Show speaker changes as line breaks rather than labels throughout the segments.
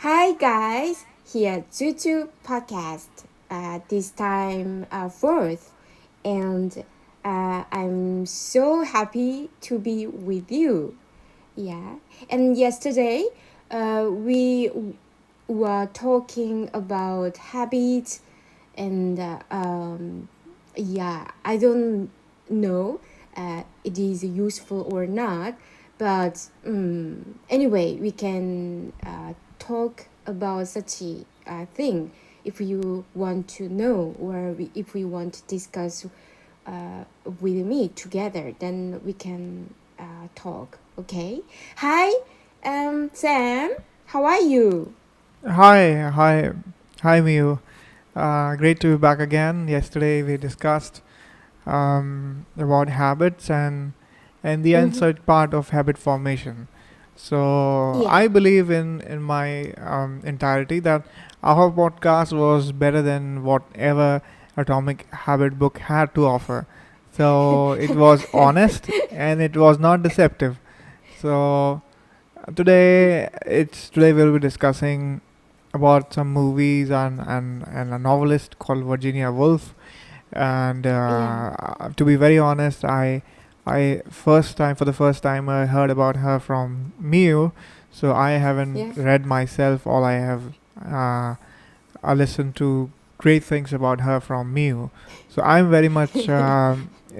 Hi guys, here Tutu podcast. This time fourth, and I'm so happy to be with you. Yeah, and yesterday we were talking about habits, and I don't know it is useful or not, but anyway, we can talk about such a thing if you want to know, or if we want to discuss with me together, then we can talk. Okay. Hi, Sam. How are you?
Hi, Miu. Great to be back again. Yesterday we discussed about habits and the
Mm-hmm.
inside part of habit formation. So
Yeah.
I believe in my entirety that our podcast was better than whatever Atomic Habit book had to offer. So it was honest and it was not deceptive. So today we'll be discussing about some movies and a novelist called Virginia Woolf. And
Yeah.
to be very honest, for the first time I heard about her from Miu, so I haven't
Yeah.
read myself. All I have uh, I listened to great things about her from Miu. So I'm very much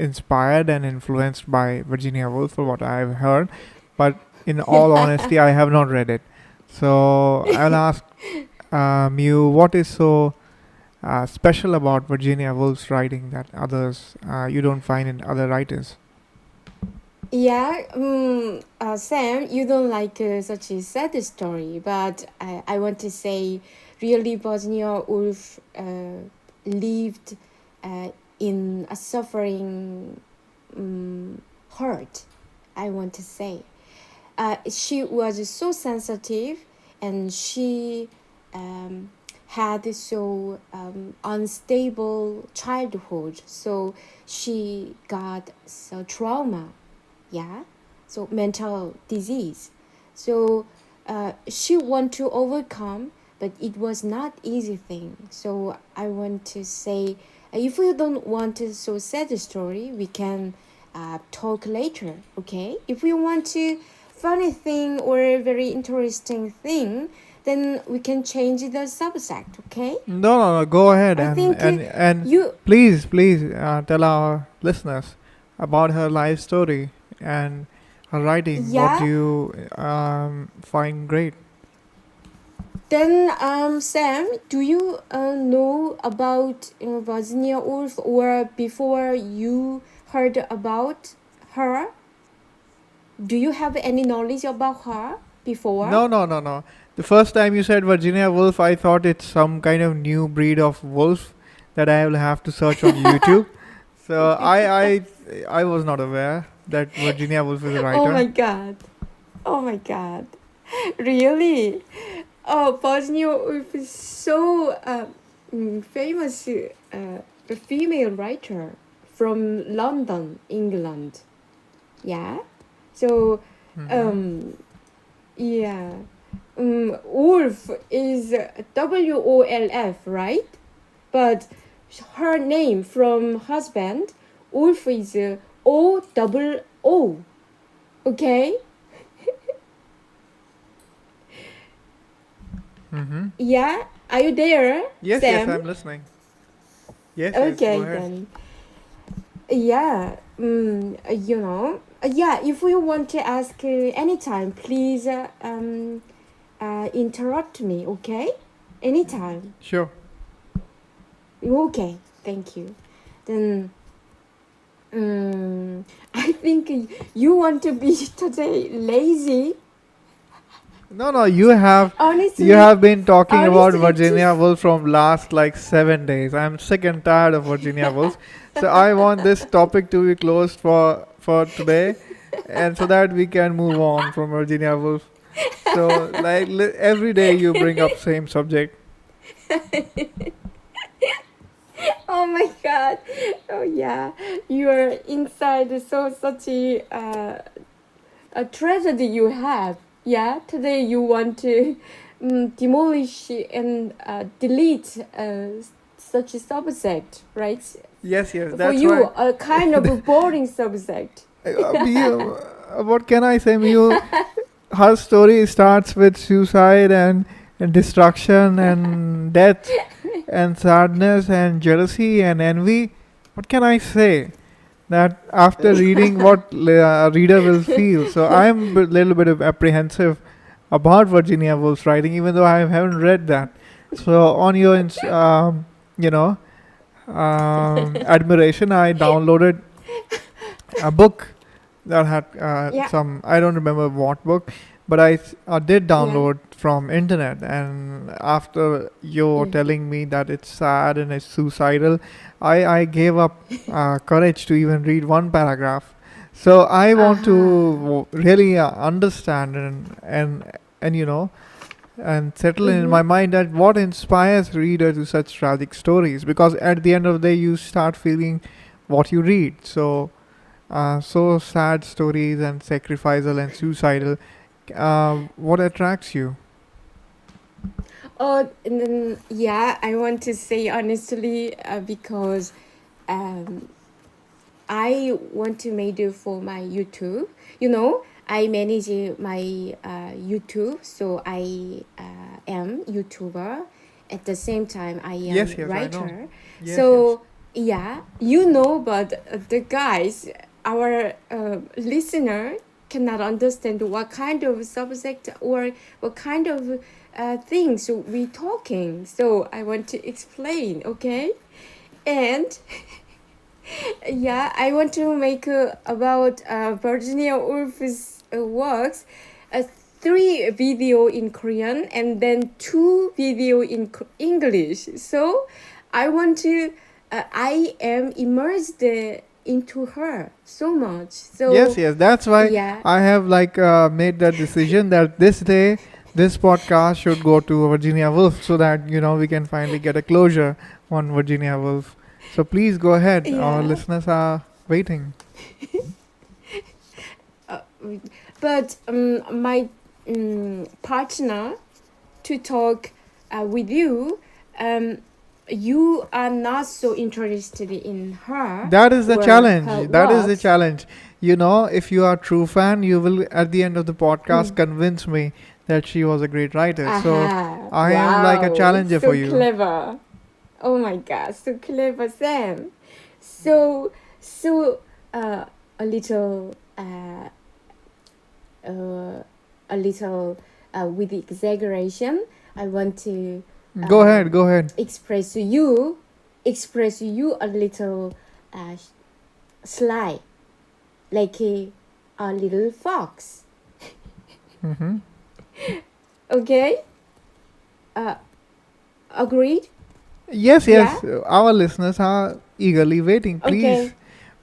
inspired and influenced by Virginia Woolf for what I've heard, but in all honesty, I have not read it. So I'll ask Miu, what is so special about Virginia Woolf's writing that others you don't find in other writers?
Yeah, Sam, you don't like such a sad story, but I want to say, really, Virginia Woolf lived uh, in a suffering heart. I want to say, she was so sensitive, and she um, had so unstable childhood, so she got so trauma, yeah, so mental disease. So she want to overcome, but it was not easy thing. So I want to say, if you don't want to so sad story, we can talk later. Okay, if we want to funny thing or a very interesting thing, then we can change the subject. Okay,
No. Go ahead
I
and
think
and and
you
please tell our listeners about her life story and her writing. What do
yeah.
you find great?
Then, Sam, do you know about Virginia Woolf, or before you heard about her? Do you have any knowledge about her before?
No. The first time you said Virginia Woolf, I thought it's some kind of new breed of wolf that I will have to search on YouTube. So I was not aware that Virginia Woolf is a
Oh
writer.
my god! Oh my god! Really? Oh, Virginia Woolf is so famous female writer from London, England. Yeah. So,
Mm-hmm.
um, yeah. Wolf is WOLF, right? But her name from husband, Wolf is OOO. Okay?
Mm-hmm.
Yeah? Are you there,
Yes,
Sam?
I'm listening. Yes, go
Okay,
ahead.
then. Yeah. Yeah, if you want to ask anytime, please interrupt me, okay? Anytime.
Sure.
Okay, thank you. Then, I think you want to be today lazy.
No, you
Honestly,
have been talking about
honestly, to
Virginia Woolf from last like 7 days. I'm sick and tired of Virginia Woolf, so I want this topic to be closed for today, and so that we can move on from Virginia Woolf. So like every day you bring up same subject.
oh my god, oh yeah, you are inside so such a tragedy you have. Yeah, today you want to demolish and delete such a subject, right?
Yes, yes,
For
that's
you,
right.
a kind of a boring subject.
Miu, what can I say, Miu? Her story starts with suicide and destruction and death and sadness and jealousy and envy. What can I say? That after reading what a reader will feel. So I'm a little bit of apprehensive about Virginia Woolf's writing, even though I haven't read that. So on your, you know, admiration, I downloaded a book that had
Yeah,
some, I don't remember what book, but I did
yeah.
download from internet. And after you
Mm.
telling me that it's sad and it's suicidal, I gave up courage to even read one paragraph. So I want to
Aha.
really understand and and settle in
Mm-hmm.
my mind that what inspires reader to such tragic stories, because at the end of the day you start feeling what you read. So sad stories and sacrificial and suicidal. What attracts you?
Oh, and then yeah, I want to say honestly, because um, I want to make it for my YouTube. I manage my YouTube, so I am YouTuber. At the same time, I am
Yes, yes, I know.
writer.
Yes, yes.
So yeah, but the guys, our listener cannot understand what kind of subject or what kind of things we talking. So I want to explain, okay? And yeah, I want to make about Virginia Woolf's works, three video in Korean and then two video in English. So I want to, I am immersed into her so much.
Yes,
So
yes. That's why
yeah,
I have made that decision that this day, this podcast should go to Virginia Woolf, so that we can finally get a closure on Virginia Woolf. So please go ahead. Our
yeah.
listeners are waiting.
Uh, but my partner to talk with you, um, you are not so interested in her
That is the
or her
challenge. That is the
works.
challenge. If you are a true fan, you will at the end of the podcast
Mm.
convince me that she was a great writer. So
Aha!
I am like a
Wow,
challenger for
so
you.
clever. Oh my God, so clever, Sam. So a little uh, a little with exaggeration. I want to
Go ahead,
um,
go ahead.
express you express you a little sly, like a little fox.
Hmm.
Okay, uh, agreed?
Yes,
Yeah.
yes. Our listeners are eagerly waiting.
Okay.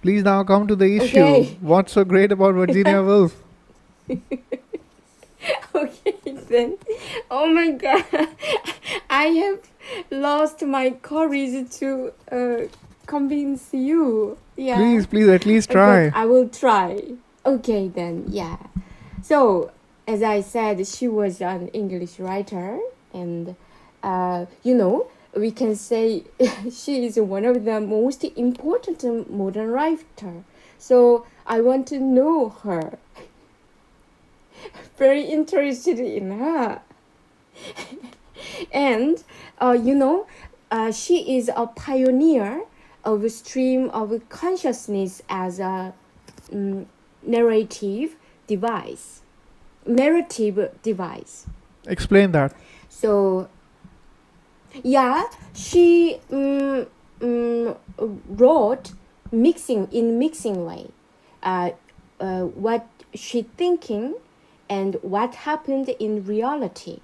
Please now come to the issue.
Okay.
What's so great about Virginia Woolf?
Okay then. Oh my God, I have lost my courage to convince you. Yeah.
Please, at least
But
try.
I will try. Okay, then, yeah. So, as I said, she was an English writer, and we can say she is one of the most important modern writer. So, I want to know her. Very interested in her. And, she is a pioneer of a stream of consciousness as a mm, narrative device narrative device.
Explain that.
So yeah, she wrote mixing way, what she thinking and what happened in reality.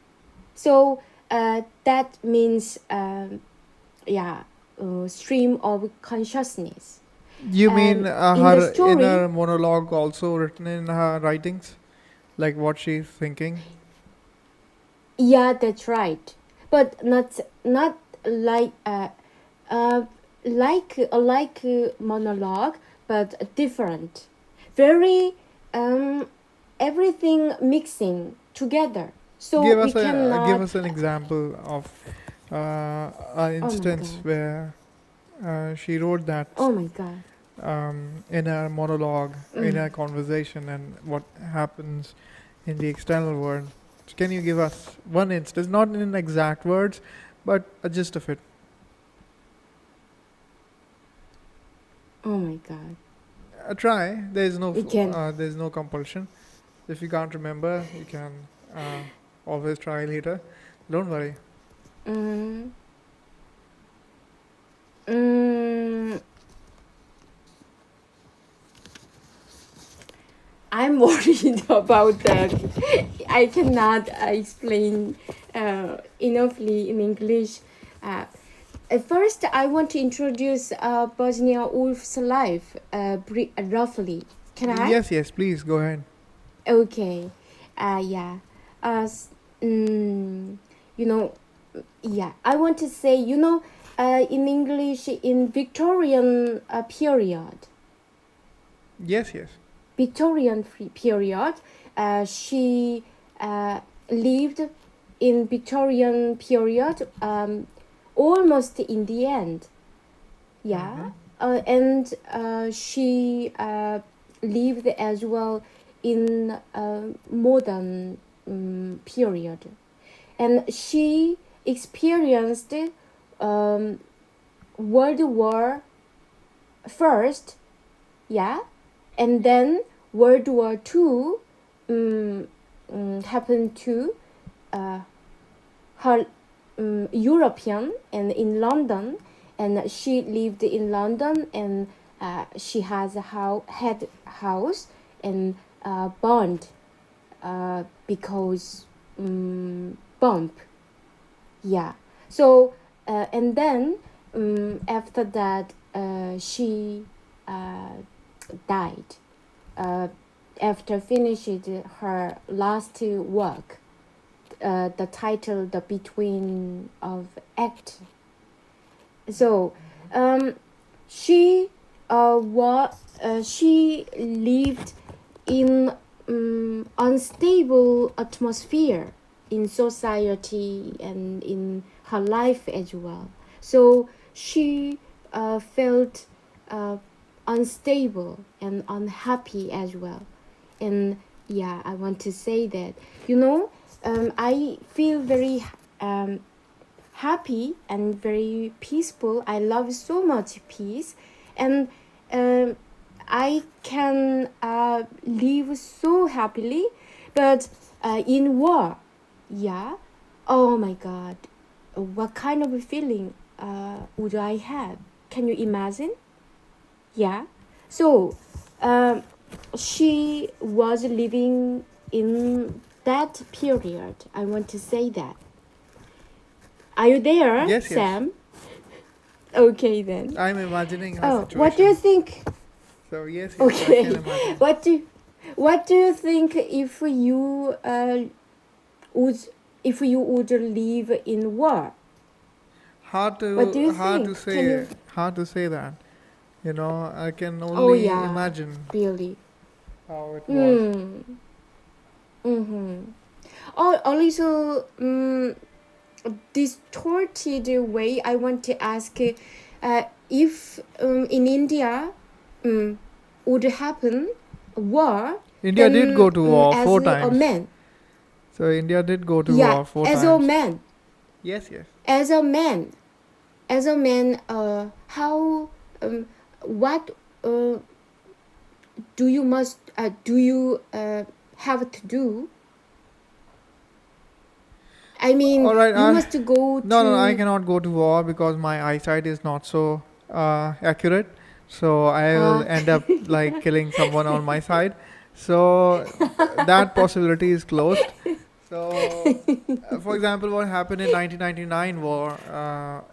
So that means stream of consciousness.
You mean
And in the
her
story,
inner monologue also written in her writings? Like what she's thinking?
yeah, that's right. But not like uh like monologue, but different. Very everything mixing together. So we
Give
cannot.
us an example of an
Oh my
instance
God.
where she wrote that
Oh my God.
in a monologue, in
Mm.
a conversation, and what happens in the external world. So can you give us one instance, not in exact words, but a gist of it?
Oh my God.
Try.
We can.
There's no compulsion. If you can't remember, you can uh, always try later. Don't worry.
Mm, mm, I'm worried about that. I cannot explain enoughly in English. Uh, First, I want to introduce Virginia Woolf's life roughly. Can I?
Yes, yes. Please go ahead.
Okay. Yeah. Uh, s- mm, you know, yeah. I want to say, in English, in Victorian period,
Yes, yes.
Period, she uh, lived in Victorian period, almost in the end. Yeah,
Mm-hmm.
and she lived as well in modern period, and she experienced um, World War first, yeah, and then World War Two happened to uh, her European and in London, and she lived in London, and she has a had house and burned because bomb, yeah. So and then after that she died uh, after finished her last work, the title The Between of Act. So she she lived in unstable atmosphere in society and in her life as well. So she felt uh, unstable and unhappy as well. And yeah, I want to say that, I feel very um, happy and very peaceful. I love so much peace, and um, I can live so happily. But in war, yeah, oh my God, what kind of a feeling would I have? Can you imagine? Yeah. So she was living in that period. I want to say that. Are you there,
Yes, yes.
Sam? Okay then.
I'm imagining her
Oh, what do you
situation.
think?
So yes, yes, I can
Okay,
imagine.
what do you think if you would live in war? What do you think? Can you?
hard to say that. You know, I can
Oh
only
yeah,
imagine
really.
how it was.
Hmm. Mm-hmm. Oh, a little distorted way. I want to ask if in India would happen war,
India did
then
go to war
as
four
a
times.
man,
So India did go to
yeah,
war four
as a
times.
man,
Yes, yes.
as a man, how what do you have to do? I mean,
All right.
you must go
No, no, I
to
cannot go to war because my eyesight is not so accurate. So I will
uh,
end up like killing someone on my side. So that possibility is closed. So, for example, what happened in 1999 war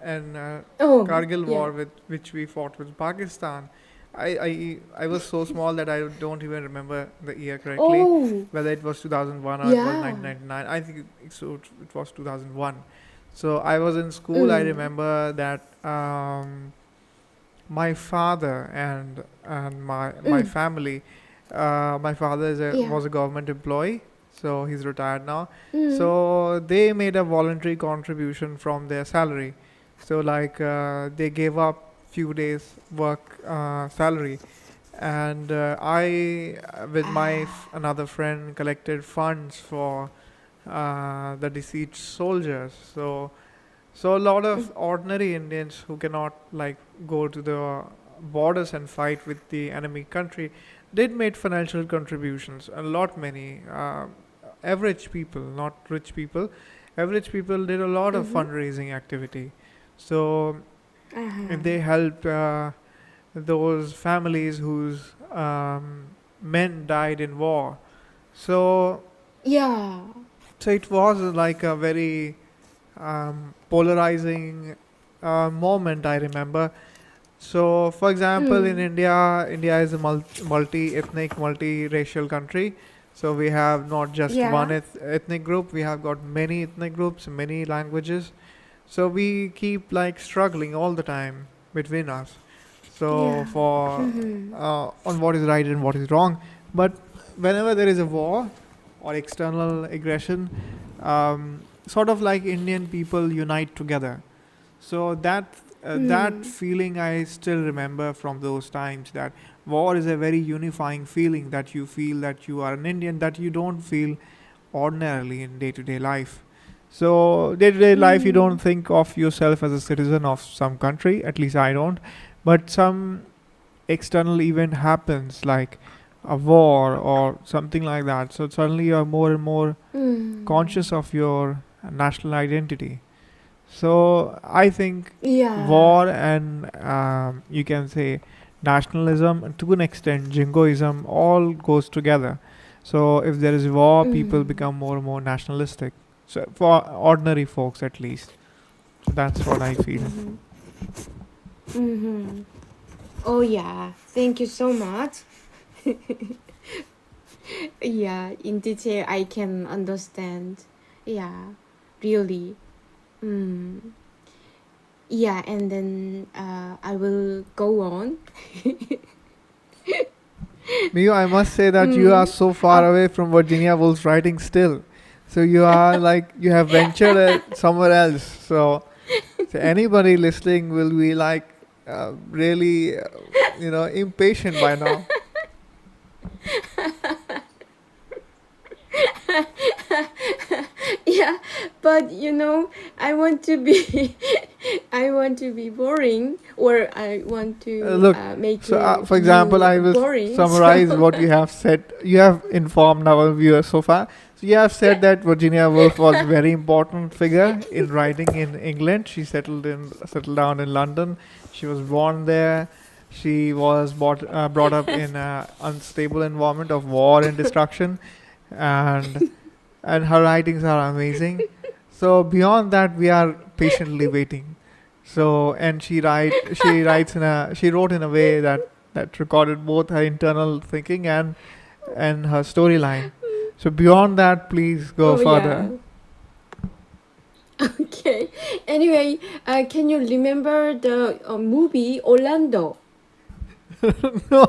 and
oh
Kargil
yeah.
war, with which we fought with Pakistan. I was so small that I don't even remember the year correctly,
Oh
whether it was 2001 or it was
yeah.
1999. I think it was 2001. So I was in school. I
Mm.
remember that my father and my
Mm.
family. My father
Yeah.
was a government employee, So he's retired now.
Mm.
So they made a voluntary contribution from their salary. So like they gave up few days work salary, and I with my
Ah.
another friend collected funds for the deceased soldiers. So a lot
Mm.
of ordinary Indians who cannot like go to the borders and fight with the enemy country did make financial contributions. A lot many average people, not rich people, average people did a lot of
Mm-hmm.
fundraising activity. So
Uh-huh.
if they helped those families whose men died in war, so
Yeah.
so it was like a very polarizing moment. I remember. So, for example, in
Mm.
India, India is a multi-ethnic, multi-racial country. So we have not just one
Yeah.
ethnic group. We have got many ethnic groups, many languages. So we keep like struggling all the time between us. So
Yeah.
for
Mm-hmm.
on what is right and what is wrong. But whenever there is a war or external aggression, sort of like Indian people unite together. So that
Mm.
feeling I still remember from those times. That war is a very unifying feeling that you feel that you are an Indian that you don't feel ordinarily in day-to-day life. So day-to-day life, you don't
Mm.
think of yourself as a citizen of some country. At least I don't. But some external event happens, like a war or something like that. So suddenly you are more and more
Mm.
conscious of your national identity. So I think
Yeah.
war and you can say nationalism, and to an extent jingoism, all goes together. So if there is war, people
Mm.
become more and more nationalistic. So for ordinary folks, at least. So that's what I feel.
Mm-hmm. Mm-hmm. Oh yeah. Thank you so much. Yeah. In detail, I can understand. Yeah. Really. Mm. Yeah. And then I will go on.
Miyu, I must say that you are
Mm.
so far away from Virginia Woolf's writing still. So you are like you have ventured somewhere else. So anybody listening will be like really, impatient by now.
Yeah, but I want to be I want to be boring, or I want to
Look,
make
so for example,
you
I will
boring.
summarize
So
what you have said. You have informed our viewers so far. So you have said that Virginia Woolf was a very important figure in writing in England. She settled down in London. She was born there. She was brought up in an unstable environment of war and destruction, and and her writings are amazing. So beyond that, we are patiently waiting. So and she wrote in a way that recorded both her internal thinking and her storyline. So beyond that, please go
oh yeah.
further.
Okay. Anyway, can you remember the movie Orlando?
No,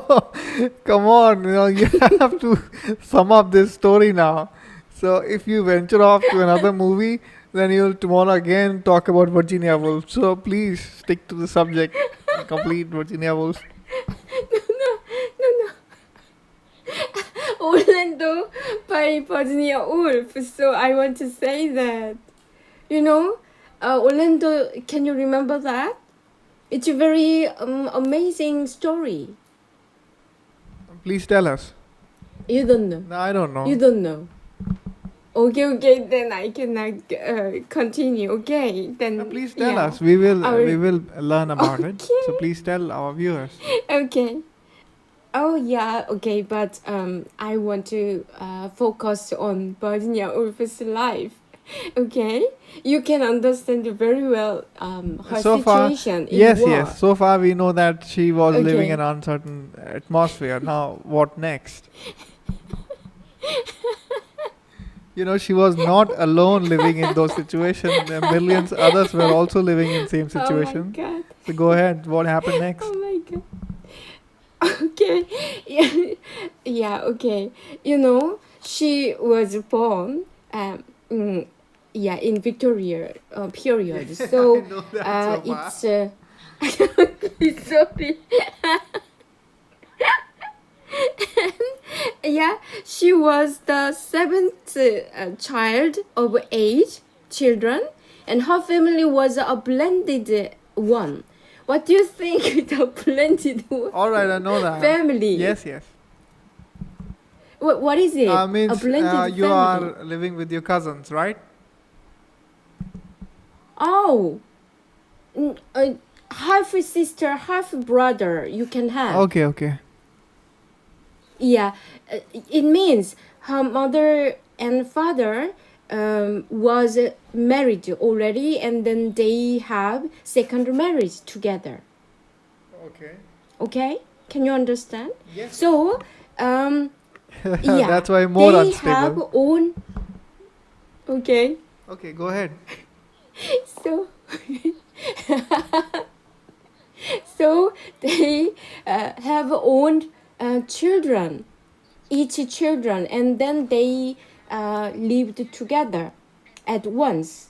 come on, you have to sum up this story now. So if you venture off to another movie, then you'll tomorrow again talk about Virginia Woolf. So please stick to the subject. Complete Virginia Woolf.
Orlando by Virginia Woolf. So I want to say that, you know, Orlando. Can you remember that? It's a very amazing story.
Please tell us.
You don't know.
No, I don't
You
know.
don't know. Okay, okay. Then I cannot continue. Okay, then
Please tell
yeah.
us. We will learn about it. So
Okay.
please tell our viewers.
Okay. Oh yeah. Okay, but I want to focus on Virginia Woolf's life. Okay, you can understand very well her
So far,
situation in
yes,
war.
yes. So far, we know that she was living in
Okay.
an uncertain atmosphere. Now, what next? She was not alone living in those situations. Millions others were also living in same
Oh my
situation.
god.
So go ahead. What happened
Oh
next?
my god. Okay. Yeah. Yeah. Okay. You know, she was born, in Victoria period. So
I know that so far.
it's sorry. Yeah, she was the seventh child of 8 children, and her family was a blended one. What do you think the blended
All right, I know that.
family?
Yes, yes.
What is it? A
Means
blended
you
family.
are living with your cousins, right?
Oh, half sister, half brother. You can have.
Okay, okay.
Yeah, it means her mother and father was married already, and then they have second marriage together.
Okay.
Okay, can you understand?
Yes.
So, yeah,
That's why more
they have
unstable.
own. Okay,
Okay, go ahead.
so so they have own children, each children, and then they lived together at once,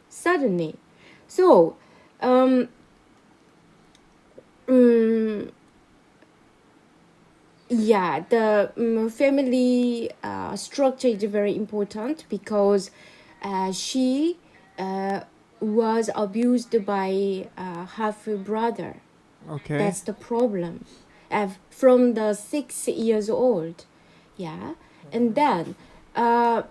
suddenly. So um, mm, yeah, the family structure is very important because she was abused by half brother.
Okay.
That's the problem. From the 6 years old, yeah, and then at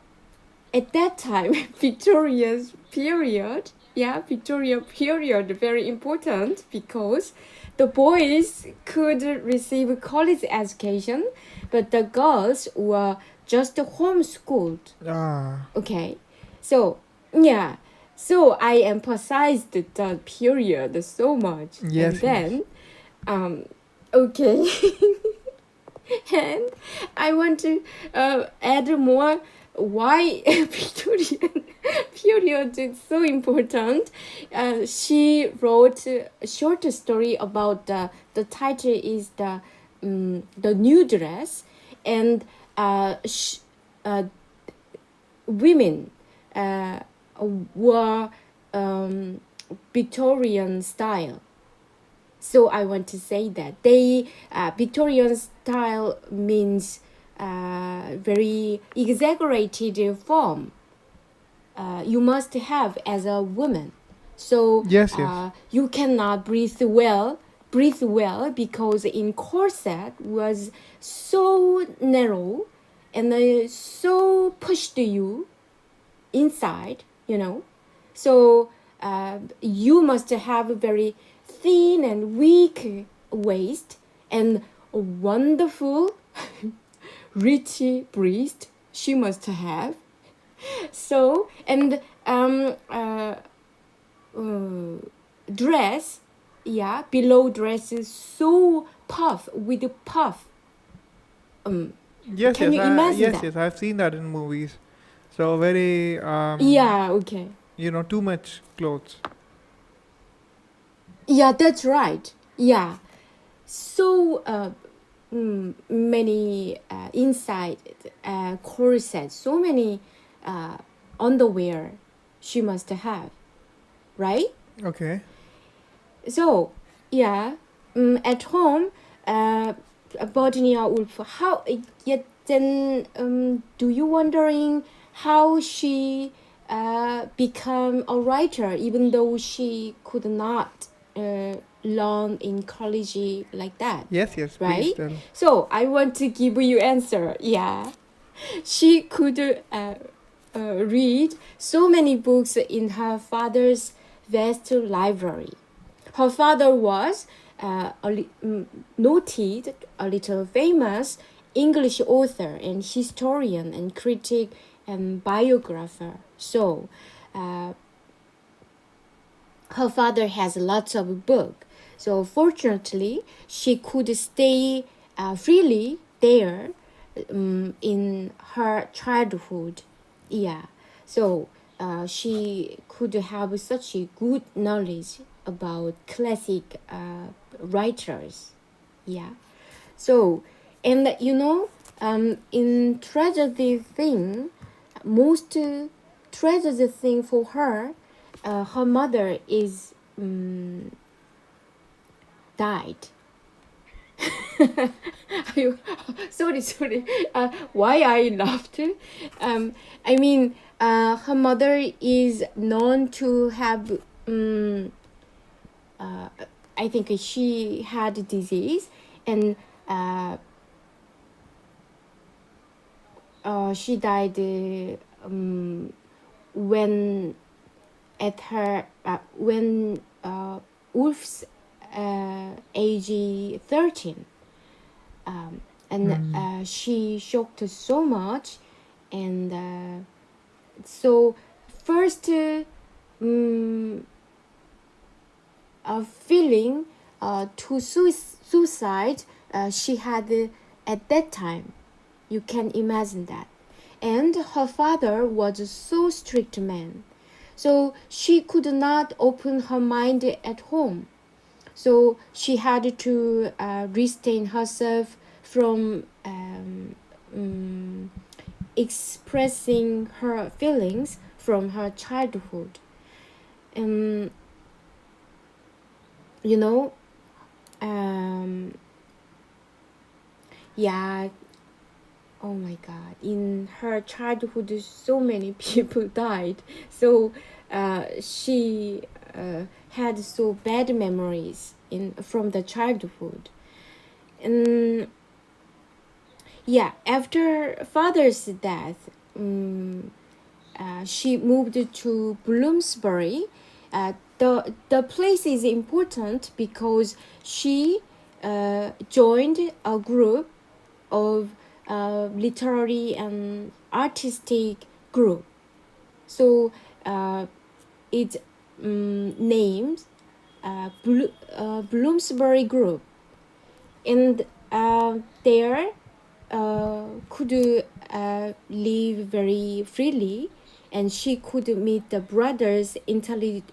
that time, Victoria's period, Victoria period, very important because the boys could receive college education, but the girls were just homeschooled.
Ah.
Okay, so yeah, so I emphasized the period so much, and
Yes, yes.
then okay. And I want to add more why Victorian period is so important. She wrote a short story about the title is the new dress, and women were Victorian style. So I want to say that Victorian style means very exaggerated form you must have as a woman. So
Yes, yes.
you cannot breathe well because in corset was so narrow and so pushed you inside, So you must have a very thin and weak waist and a wonderful rich breast she must have. So, and dress, below dress is so puff with puff.
Yes,
Can
yes.
you imagine
Yes,
that?
yes. I've seen that in movies. So very
Yeah, okay.
too much clothes.
Yeah, that's right. Yeah. So many inside corset, so many underwear she must have, right?
Okay.
So yeah, at home, Virginia Woolf. How yet then? Do you wondering how she become a writer, even though she could not learn in college like that,
Yes, yes. Please
right?
tell.
So I want to give you answer. Yeah, she could read so many books in her father's vast library. Her father was noted, a little famous English author and historian and critic and biographer. So, her father has lots of books. So, fortunately, she could stay freely there in her childhood. Yeah. So, she could have such a good knowledge about classic writers. Yeah. So, and in tragedy thing, most tragedy thing for her, her mother is died. Sorry. Why I laughed? I mean, her mother is known to have. I think she had a disease, and she died when at her when Wolf's age 13. And she shocked so much, and so first a feeling to suicide she had at that time. You can imagine that. And her father was a so strict man, so she could not open her mind at home. So she had to restrain herself from expressing her feelings from her childhood. And you know, yeah, oh my god, in her childhood so many people died, so she had so bad memories in from the childhood. And yeah, after father's death, she moved to Bloomsbury. The place is important because she joined a group of literary and artistic group. So it's named Bloomsbury Group, and there could live very freely, and she could meet the brothers' intellectual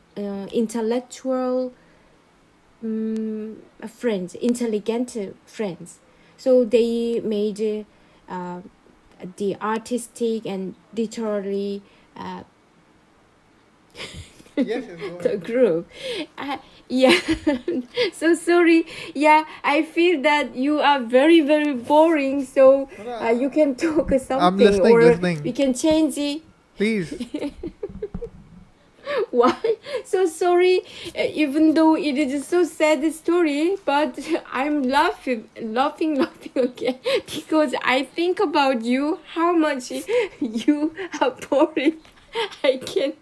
friends, intelligent friends. So they made the artistic and literary
Yes, yes, go
the
ahead.
group. Yeah. So sorry. Yeah, I feel that you are very very boring. So you can talk
I'm
something,
listening,
or we
listening.
can change it.
Please.
Why? So sorry. Even though it is so sad story, but I'm laughing again because I think about you. How much you are boring. I can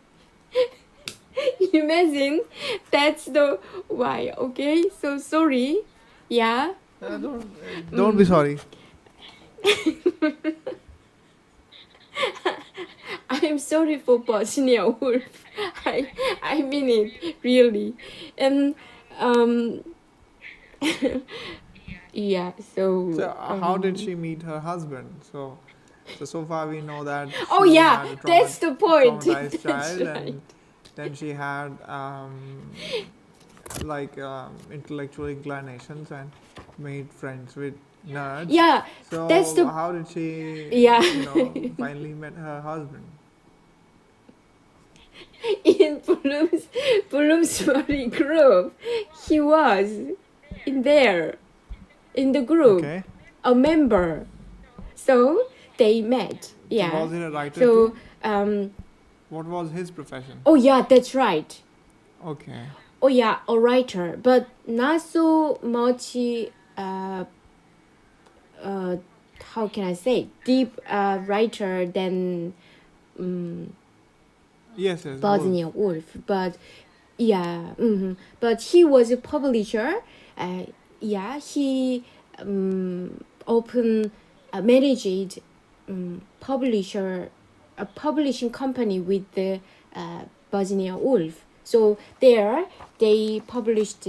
imagine. That's the why. Okay. So sorry. Yeah.
Don't be sorry.
I'm sorry for Virginia Woolf. I mean it really, and yeah.
So,
So
how did she meet her husband? So far we know that
oh
she
yeah,
had a
that's the point.
traumatized
That's
child,
right.
and then she had intellectual inclinations and made friends with nerds.
Yeah, that's
So,
the
how did she,
yeah.
finally met her husband?
In Bloomsbury group, he was in there in the group,
Okay.
a member. So they met.
So,
Yeah.
was he a writer
So
too? What was his profession?
oh yeah, that's right.
Okay.
Oh yeah, a writer, but not so much. How can I say deep writer than
Yes, yes, Wolf.
Virginia Woolf, but yeah, but he was a publisher. Uh, yeah, he open managed publisher a publishing company with the Virginia Woolf. So there they published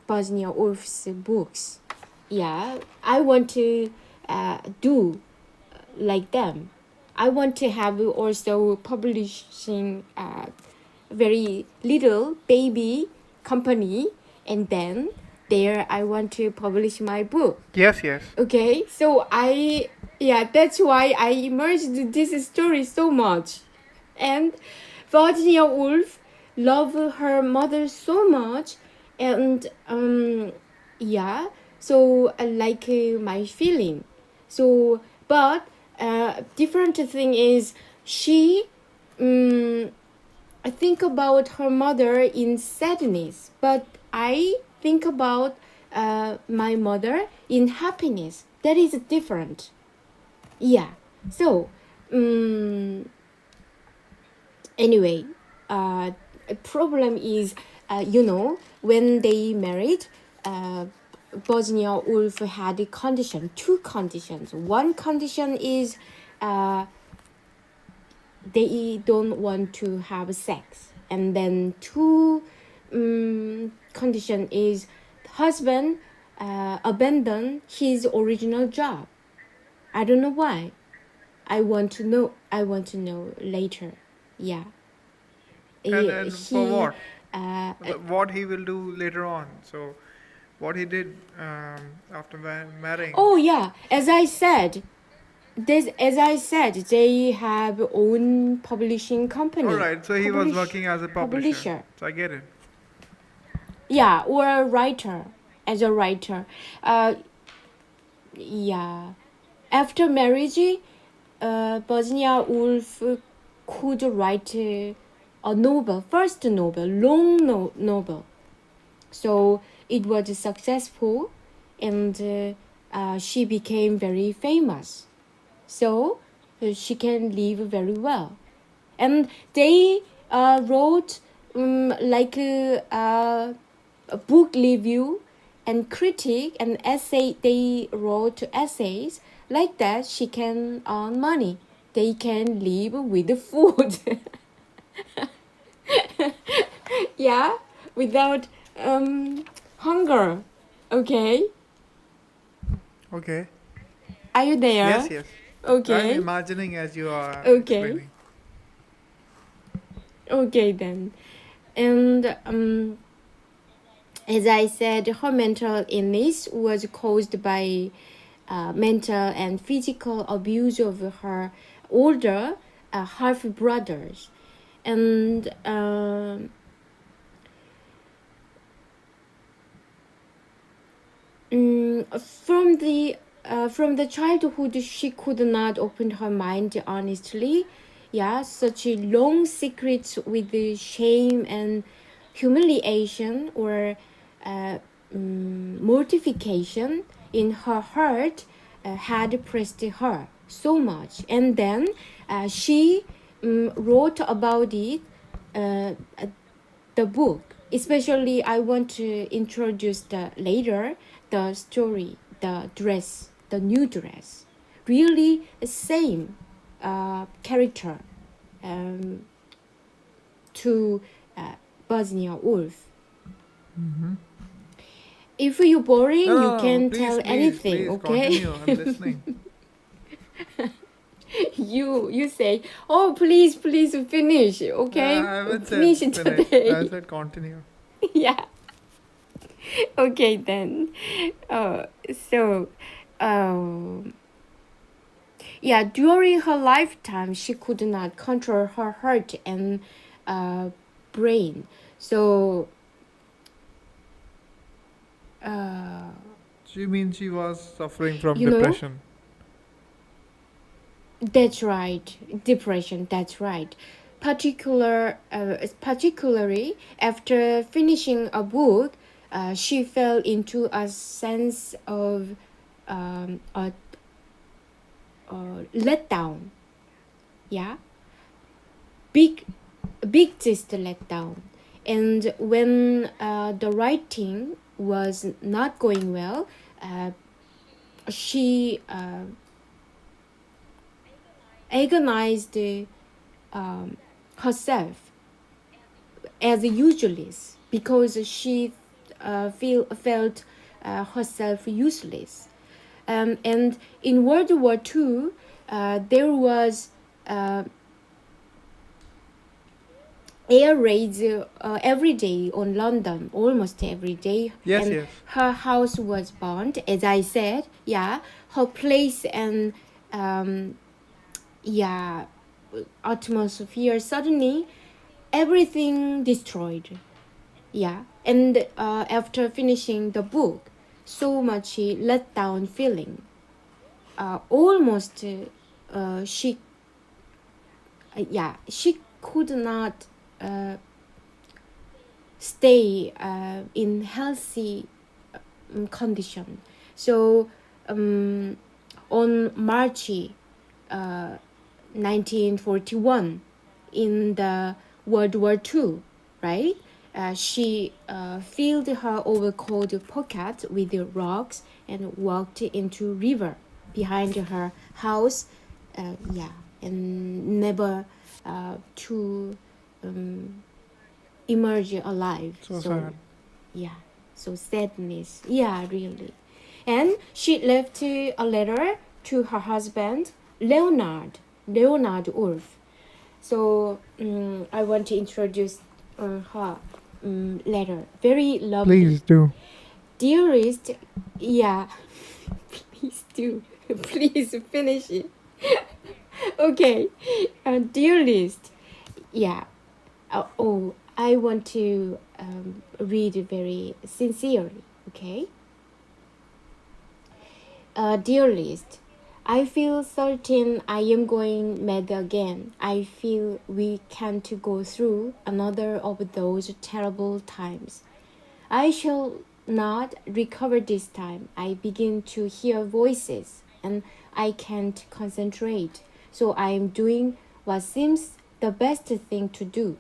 Virginia Woolf's books. Yeah, I want to do like them. I want to have also publishing very little baby company, and then there I want to publish my book.
Yes, yes.
Okay, so that's why I immersed this story so much. And Virginia Woolf loved her mother so much, and so I like my feeling. So, but different thing is she, I think about her mother in sadness, but I think about my mother in happiness. That is different. Yeah. So, anyway, a problem is, when they married, Bosnia Wolf had two conditions. One condition is they don't want to have sex, and then two condition is husband abandon his original job. I don't know why. I want to know later. Yeah.
And for
He
what? What he will do later on. So, what he did after marrying.
Oh yeah, as I said, they have own publishing company.
All right. So he was working as a publisher. So I get it.
Yeah, or a writer, as a writer. Yeah. After marriage, Virginia Woolf could write a novel, first novel, long novel. So it was successful, and she became very famous. So she can live very well. And they wrote like a book review and critic and essay. They wrote essays like that. She can earn money. They can live with food. Yeah, without hunger. Okay,
Okay.
are you there?
Yes, yes.
Okay.
I'm imagining as you are
Okay.
explaining.
Okay then. And as I said, her mental illness was caused by mental and physical abuse of her older half brothers. And from the childhood, she could not open her mind honestly. Yeah, such a long secrets with the shame and humiliation or mortification in her heart had pressed her so much. And then she wrote about it, the book. Especially, I want to introduce the story, the new dress. Really, the same character to Bosnia Wolf. If you're boring, you can tell anything,
please,
okay?
Continue. I'm listening.
You say, oh, please finish, okay?
I haven't
Finish
said
it
finish.
today.
I said continue.
Yeah. Okay then. So, yeah, during her lifetime, she could not control her heart and brain. So,
She means she was suffering from
you know,
depression.
that's right. Depression, that's right. Particularly after finishing a book, she fell into a sense of a letdown. Yeah, big just letdown. And when the writing was not going well, she agonized herself as useless because she felt herself useless. And in World War II, there was air raids every day on London, almost every day,
Yes,
and
yes.
her house was burned. As I said, yeah, her place and yeah, atmosphere suddenly everything destroyed. Yeah, and after finishing the book, so much let down feeling. Almost she yeah, she could not uh, stay in healthy condition. So um, on March uh, 1941, in the World War II, right? She filled her overcoat pocket with the rocks and walked into river behind her house. Yeah, and never to um, emerge alive.
So
So
sad.
yeah, so sadness. Yeah, really. And she left a letter to her husband, Leonard Woolf. So I want to introduce her letter. Very lovely.
Please do.
Dearest, yeah, please do. Please finish it. Okay. Dearest, yeah. I want to read very sincerely, okay? Dearest, I feel certain I am going mad again. I feel we can't go through another of those terrible times. I shall not recover this time. I begin to hear voices and I can't concentrate. So I am doing what seems the best thing to do.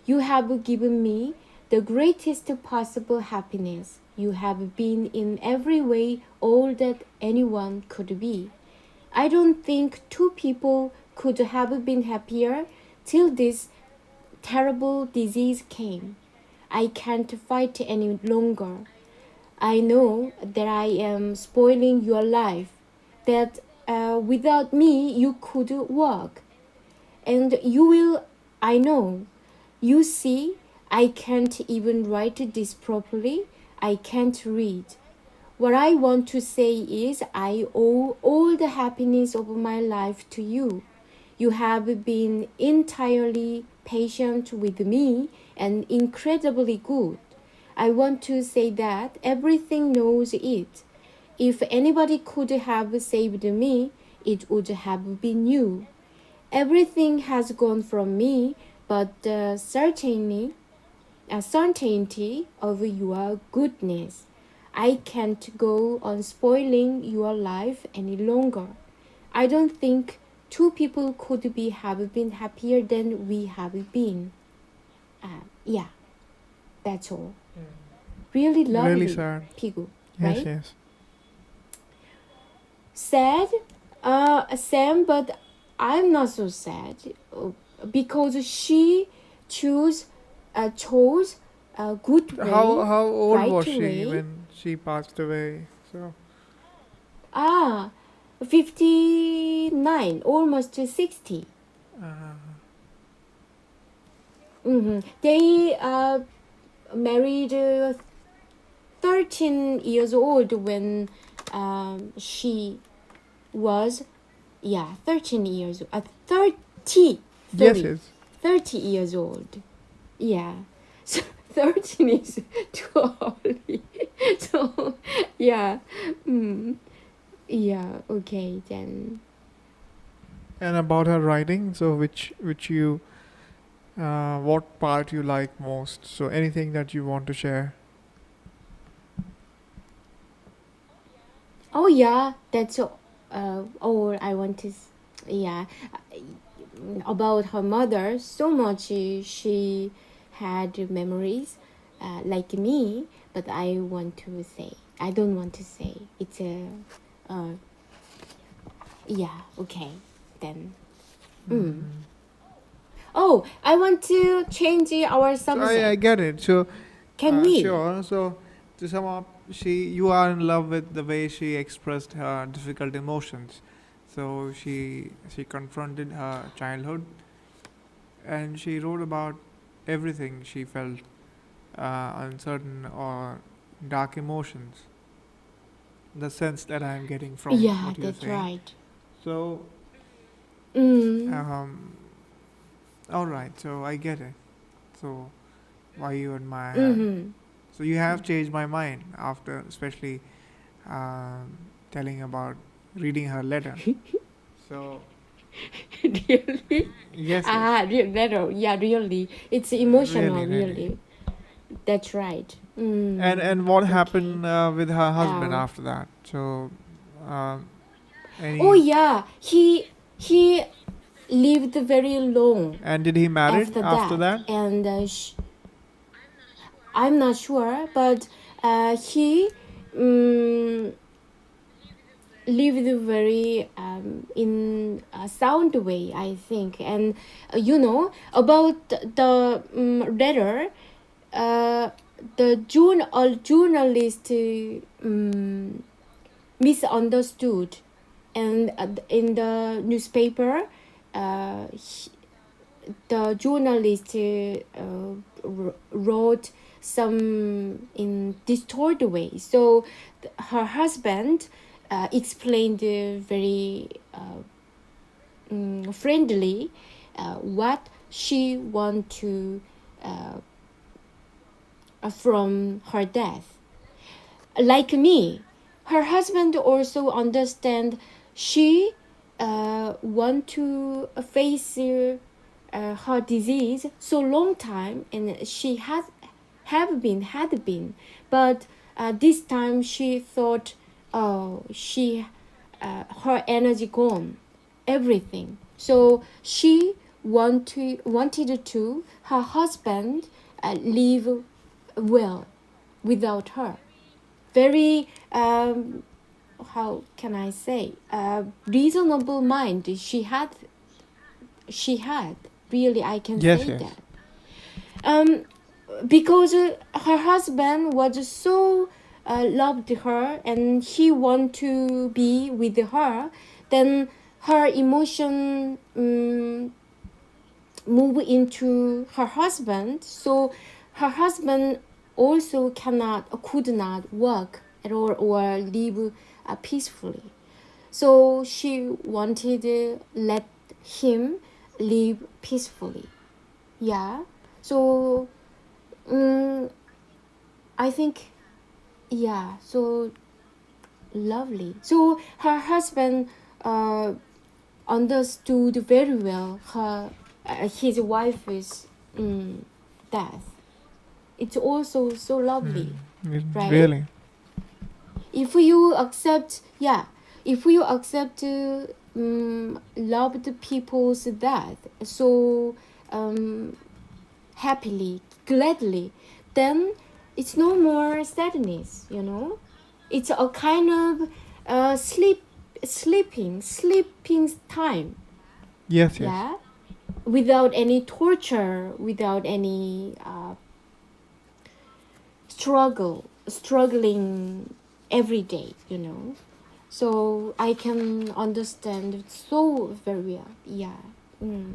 You have given me the greatest possible happiness. You have been in every way all that anyone could be. I don't think two people could have been happier till this terrible disease came. I can't fight any longer. I know that I am spoiling your life, that without me you could walk. And you will, I know. You see, I can't even write this properly. I can't read. What I want to say is, I owe all the happiness of my life to you. You have been entirely patient with me and incredibly good. I want to say that everything knows it. If anybody could have saved me, it would have been you. Everything has gone from me, but the certainty of your goodness. I can't go on spoiling your life any longer. I don't think two people could be have been happier than we have been. Yeah, that's all. Really
Really
lovely,
sad.
Pigu,
Yes,
right?
yes.
Sad, Sam, but I'm not so sad because she chose chose a good way,
How old
right
was she
way.
when she passed away? So
Ah, 59, almost 60.
uh,
They married 13 years old when she was, yeah, 13 years, 30,
yes,
sorry,
yes.
30 years old. Yeah. So 13 is too early. So, yeah. Yeah, okay, then.
And about her writing, so which you what part you like most? So anything that you want to share?
Oh, yeah, that's all I want to, yeah. About her mother, so much she had memories like me, but I don't want to say. It's a, uh, yeah, okay, then. Oh, I want to change our
So I
subject.
get it. So
Can we?
sure. So to sum up, you are in love with the way she expressed her difficult emotions. So she confronted her childhood, and she wrote about everything she felt, uncertain or dark emotions. The sense that I'm getting from
Yeah,
what you're
that's
saying.
right.
So,
Mm.
um, all right. So I get it. So why you admire her?
Mm-hmm.
So you have changed my mind after, especially telling about reading her letter. So
Really?
yes, yes,
Better. Yeah, really. It's
really,
emotional,
really.
really. That's right.
And what
Okay.
happened with her husband
Uh,
after that? So, um,
oh
any
yeah, he lived very long
and did he married
after
after
that,
that?
and I'm not sure, but he um, lived very in a sound way, I think. And about the letter, uh, the journalist misunderstood, and in the newspaper, he, the journalist wrote some in distorted way. So her husband explained very friendly what she want to uh, from her death. Like me, her husband also understand she want to face her disease so long time, and she had been, but this time she thought, oh, she her energy gone, everything. So she wanted to her husband live well without her. Very how can I say, reasonable mind she had, really, I can
Yes,
say
yes.
that. um because her husband was so loved her, and he want to be with her, then her emotion move into her husband. So her husband also could not work at all or live peacefully. So she wanted to let him live peacefully. Yeah. So um, I think, yeah. So lovely. So her husband uh, understood very well his wife's death. It's also so lovely, right?
Really.
If you accept, yeah, if you accept loved people's death so happily, gladly, then it's no more sadness. It's a kind of sleeping time.
Yes, yes.
Yeah, without any torture, without any struggling every day. So I can understand it so very well. Yeah. mm.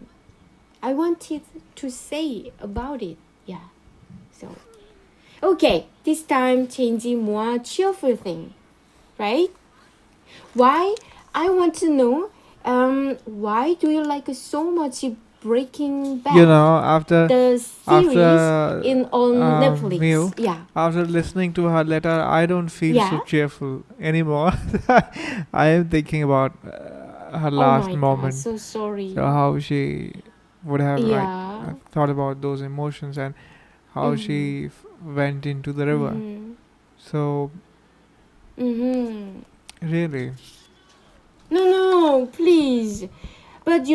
I wanted to say about it. Yeah. So okay, this time changing more cheerful thing, right? Why? I want to know, why do you like so much Breaking
You
Bad,
know,
the series
after
in on Netflix?
Mew,
Yeah.
after listening to her letter, I don't feel so
Yeah.
cheerful anymore. I am thinking about her
Oh
last
my god,
moment.
so
So
sorry.
how she would have
Yeah.
thought about those emotions and how
Mm-hmm.
she went into the river.
Mm-hmm.
So
Mm-hmm.
really,
No, no, please. But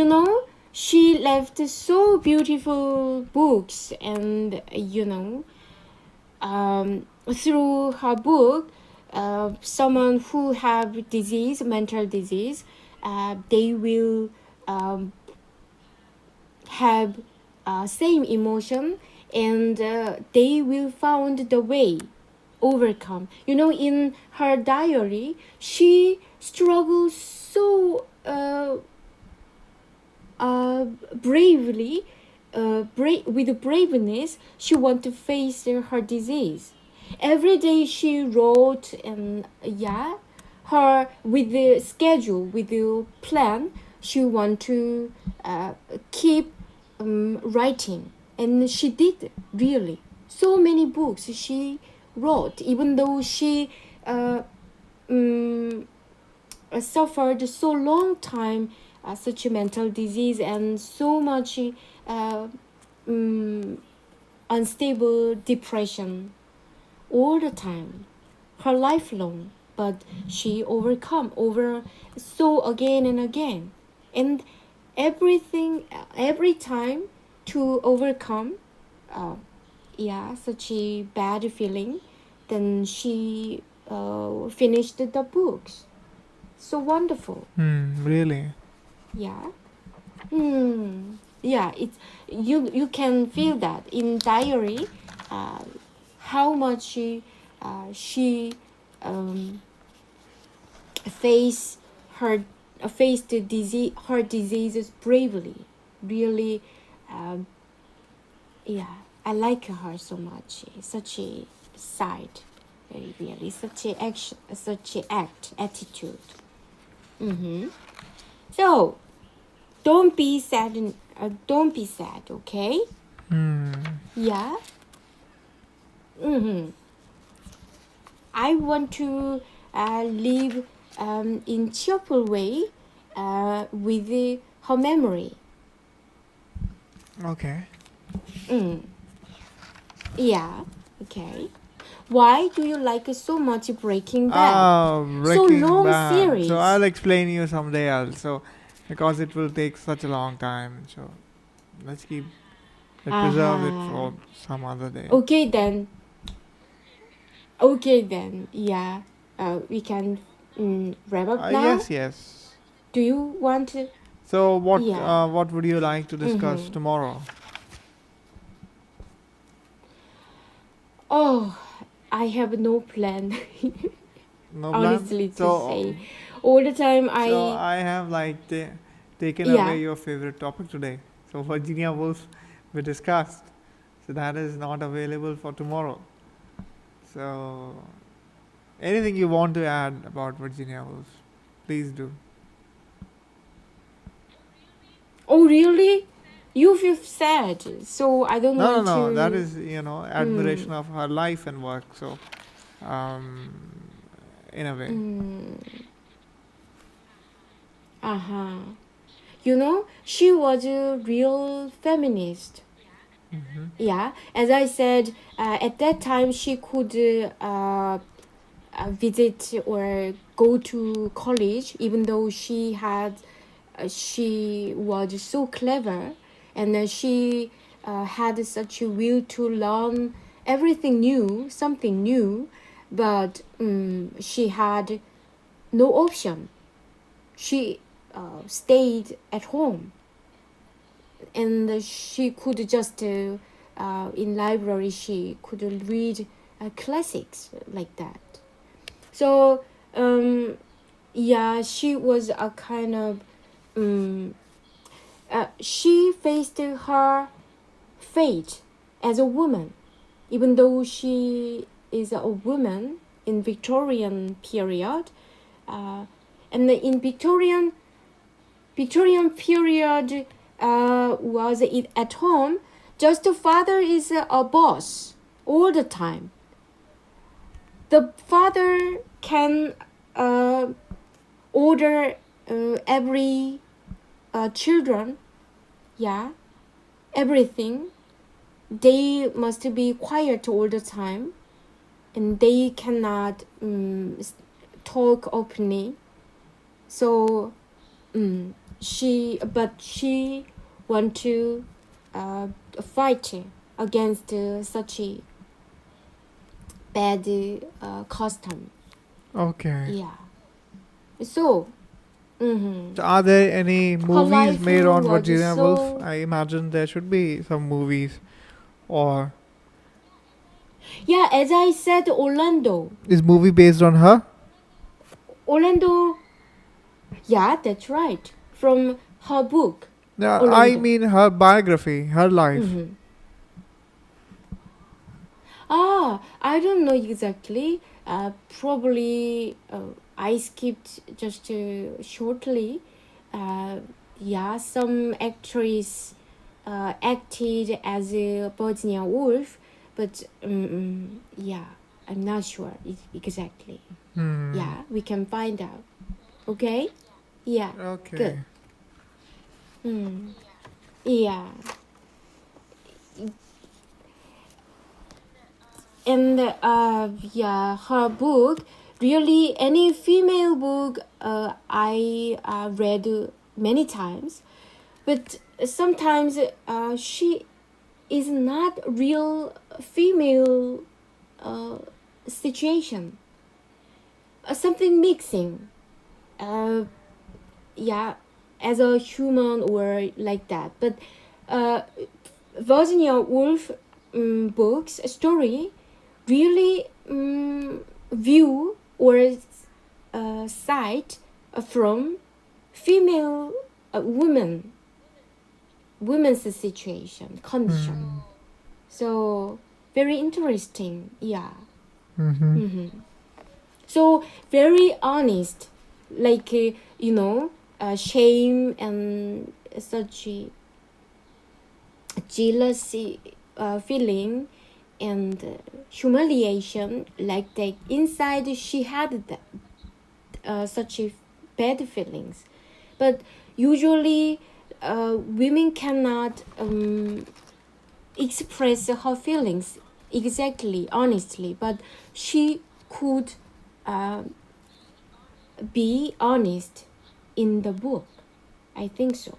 she left so beautiful books, and through her book, someone who have disease, mental disease, they will um, have same emotion, and they will found the way overcome. In her diary, she struggles so bravely with braveness, she wanted to face her disease. Every day she wrote, and her with the schedule, with the plan. She want to keep writing, and she did really so many books she wrote, even though she um, suffered so long time such a mental disease and so much um, unstable depression all the time, her life long. But she overcome over so again and again, and every time to overcome such a bad feeling, then she finished the books. So wonderful.
Really?
Yeah. Yeah, it's you can feel that in diary, uh, how much she um, face her faced the disease, her diseases bravely. Really, um, I like her so much. Such a side, really, such a action, such a attitude. So don't be sad. Don't be sad, okay? Yeah. I want to live in cheerful way with her memory.
Okay.
Yeah. Okay. Why do you like so much Breaking Bad? So
Breaking
long
Bad.
series.
So I'll explain you someday else. So because it will take such a long time. So let's preserve it for some other day.
Okay then. Okay then. Yeah. We can wrap up now.
Yes.
Do you want to?
So
Yeah.
what would you like to discuss tomorrow?
Oh, I have no plan.
No
Honestly
plan.
to say, all the time
So I have taken away your favorite topic today. So Virginia Woolf we discussed. So that is not available for tomorrow. So anything you want to add about Virginia Woolf, please do.
Oh really? You feel sad, so I don't want to.
No. That is admiration of her life and work. So, in a way.
She was a real feminist. Yeah, as I said, at that time she could visit or go to college, even though she was so clever, and she had such a will to learn everything new, something new, but she had no option. She stayed at home, and she could just in library she could read classics like that. So she was a kind of she faced her fate as a woman, even though she is a woman in Victorian period, and in Victorian period was it at home. Just the father is a boss all the time. The father can order every children, everything. They must be quiet all the time, and they cannot talk openly. So she want to fight against such a bad custom.
Okay.
Yeah. So,
So are there any movies made on Virginia
so
Woolf? I imagine there should be some movies. Or
yeah, as I said, Orlando.
is movie based on her?
Orlando. Yeah, that's right. From her book.
No,
along
I
the.
mean her biography, her life.
Mhm. Ah, I don't know exactly. Probably I skipped just shortly. Uh, yeah, some actress acted as a Virginia Woolf, but yeah, I'm not sure exactly.
Hmm.
Yeah, we can find out. Okay? Yeah, good.
Okay.
Mm, yeah, and yeah, her book, really any female book I read many times, but sometimes she is not real female uh, situation, something mixing, uh, yeah, as a human or like that, but uh, Virginia Woolf books story really view or side from female women's situation condition.
Hmm.
So very interesting. Yeah.
Mm-hmm.
So very honest, like you know, shame and such jealousy feeling and humiliation, like that inside she had that, such a bad feelings, but usually women cannot express her feelings exactly honestly, but she could uh, be honest in the book, I think so.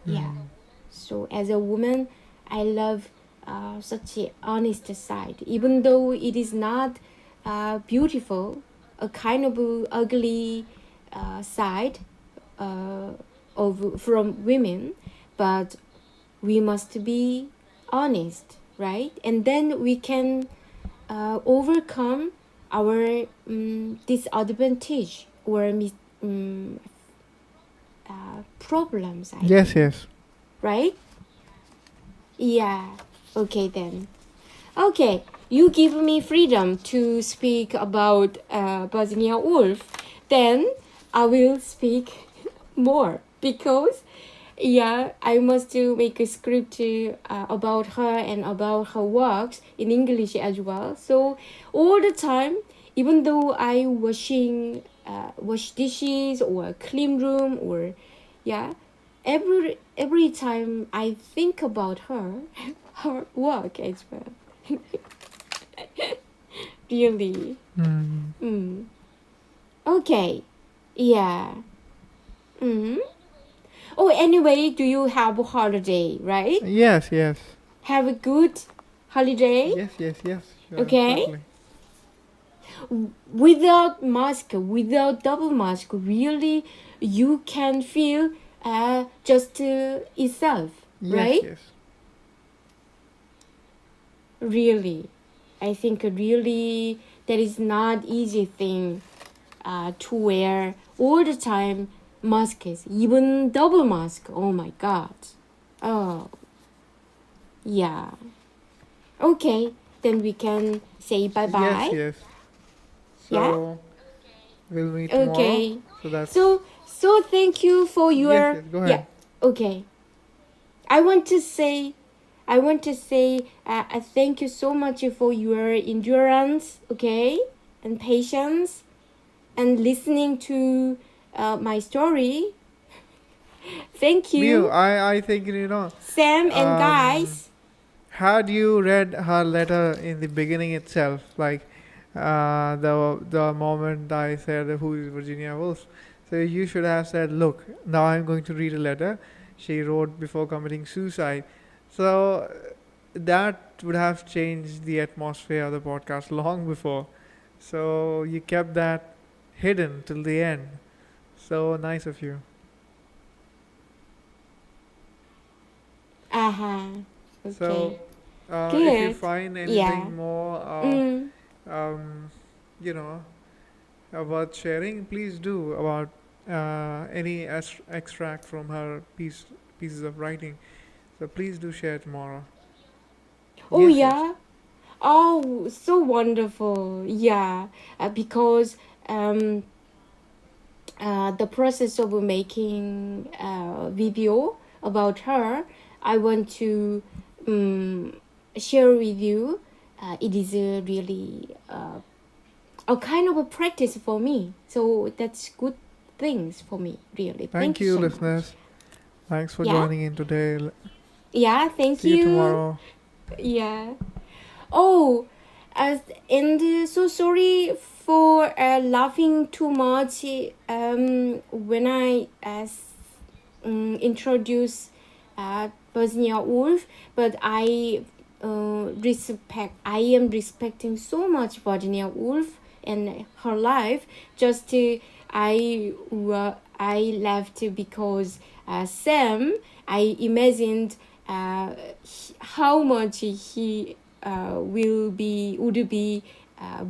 Yeah.
Hmm.
So as a woman, I love such a honest side, even though it is not beautiful, a kind of ugly side uh, of from women, but we must be honest, right? And then we can overcome our disadvantage or um, problems, I
Yes,
think,
yes.
right? Yeah. Okay then. Okay, you give me freedom to speak about Virginia Woolf. Then I will speak more because yeah, I must make a script about her and about her works in English as well. So all the time, even though I wash dishes or clean room or yeah, every time I think about her, her work as well. Really.
Hmm.
Mm. Okay. Yeah. Mm. Oh, anyway, do you have a holiday, right?
Yes, yes.
Have a good holiday,
Yes, yes, yes. Sure,
okay?
certainly.
Without mask, without double mask, really, you can feel just itself,
Yes,
right?
yes.
Really, I think really that is not easy thing to wear all the time masks, even double mask. Oh my god. Oh yeah. Okay, then we can say bye
Yes,
bye.
yes.
Yeah.
So we'll meet tomorrow.
Okay.
So that's
So thank you for
yes,
your
yes. Go
yeah.
ahead.
Okay. I want to say I thank you so much for your endurance, okay, and patience, and listening to my story. Thank
Miu,
you,
I think
Sam and
um,
guys.
had you read her letter in the beginning itself, like the moment I said who is Virginia Woolf, so you should have said, look, now I'm going to read a letter she wrote before committing suicide. So that would have changed the atmosphere of the podcast long before. So you kept that hidden till the end. So nice of you.
Uh huh.
So
Okay.
if you
Good.
find
Yeah.
anything more,
Mm.
um, you know, worth sharing, please do about any extract from her pieces of writing. So please do share tomorrow.
Oh
Yes, yes.
yeah. Oh, so wonderful. Yeah, because um, the process of making a video about her, I want to um, share with you. It is a really a kind of a practice for me. So that's good things for me, really.
Thank
Thank you
you,
so much.
listeners. Thanks for
Yeah,
joining in today.
yeah, thank
See you
you.
tomorrow.
Yeah. Oh, as and so sorry for laughing too much when I introduce Virginia Woolf, but I am respecting so much Virginia Woolf and her life. Just I left because Sam. I imagined how much he would be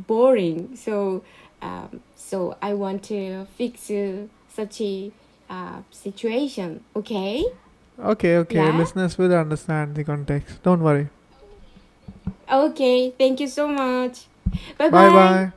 boring. So I want to fix such a situation. Okay.
Okay, okay.
Yeah.
Listeners will understand the context. Don't worry.
Okay. Thank you so much. Bye
Bye
bye.
bye.